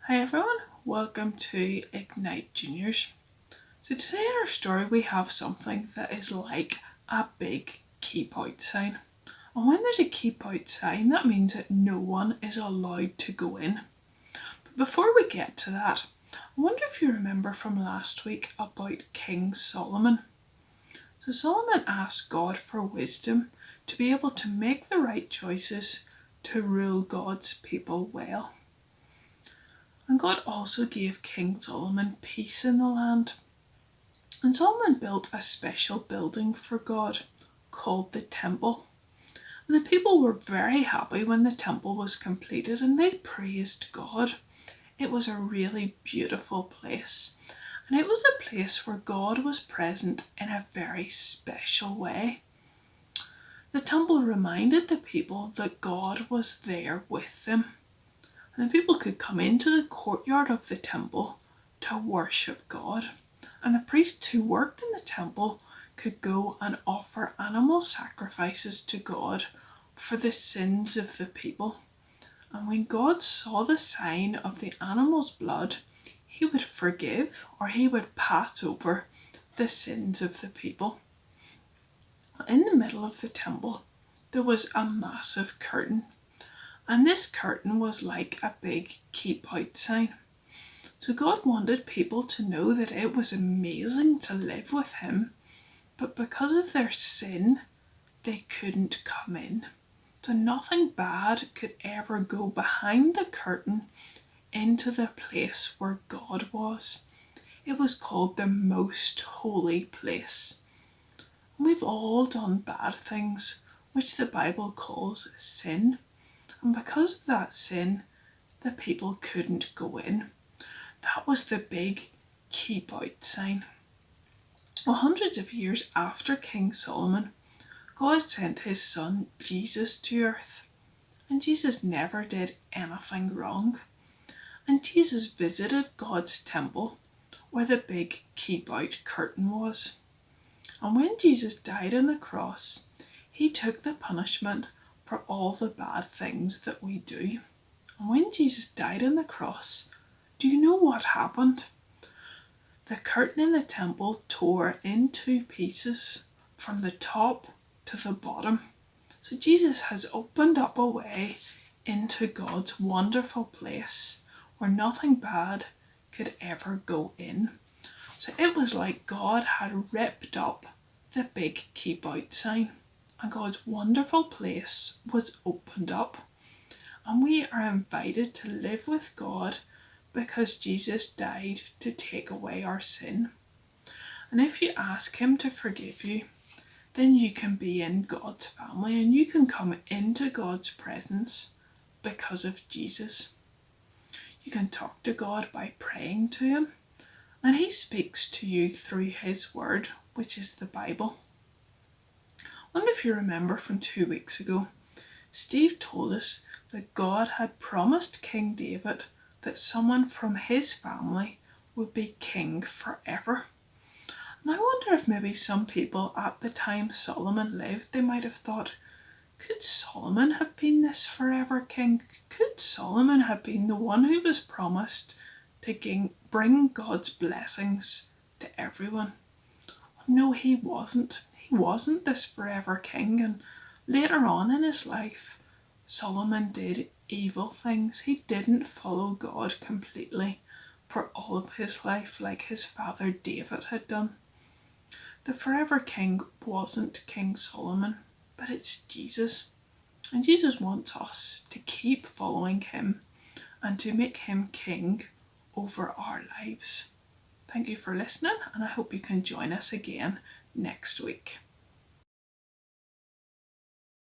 Hi everyone, welcome to Ignite Juniors. So today in our story we have something that is like a big keep out sign. And when there's a keep out sign, that means that no one is allowed to go in. But before we get to that, I wonder if you remember from last week about King Solomon. So Solomon asked God for wisdom to be able to make the right choices to rule God's people well. And God also gave King Solomon peace in the land. And Solomon built a special building for God called the temple. And the people were very happy when the temple was completed and they praised God. It was a really beautiful place. And it was a place where God was present in a very special way. The temple reminded the people that God was there with them. And people could come into the courtyard of the temple to worship God. And the priests who worked in the temple could go and offer animal sacrifices to God for the sins of the people. And when God saw the sign of the animal's blood, he would forgive or he would pass over the sins of the people. In the middle of the temple, there was a massive curtain. And this curtain was like a big keep out sign. So God wanted people to know that it was amazing to live with him, but because of their sin, they couldn't come in. So nothing bad could ever go behind the curtain into the place where God was. It was called the most holy place. We've all done bad things, which the Bible calls sin. And because of that sin, the people couldn't go in. That was the big keep out sign. Well, hundreds of years after King Solomon, God sent his son Jesus to earth. And Jesus never did anything wrong. And Jesus visited God's temple where the big keep out curtain was. And when Jesus died on the cross, he took the punishment for all the bad things that we do. And when Jesus died on the cross, do you know what happened? The curtain in the temple tore in two pieces from the top to the bottom. So Jesus has opened up a way into God's wonderful place where nothing bad could ever go in. So it was like God had ripped up the big keep out sign. And God's wonderful place was opened up. And we are invited to live with God because Jesus died to take away our sin. And if you ask him to forgive you, then you can be in God's family and you can come into God's presence because of Jesus. You can talk to God by praying to him, and he speaks to you through his word, which is the Bible. I wonder if you remember from 2 weeks ago, Steve told us that God had promised King David that someone from his family would be king forever. And I wonder if maybe some people at the time Solomon lived, they might have thought, could Solomon have been this forever king? Could Solomon have been the one who was promised to bring God's blessings to everyone? No, he wasn't. He wasn't this forever king, and later on in his life, Solomon did evil things. He didn't follow God completely for all of his life like his father David had done. The forever king wasn't King Solomon, but it's Jesus. And Jesus wants us to keep following him and to make him king over our lives. Thank you for listening, and I hope you can join us again next week.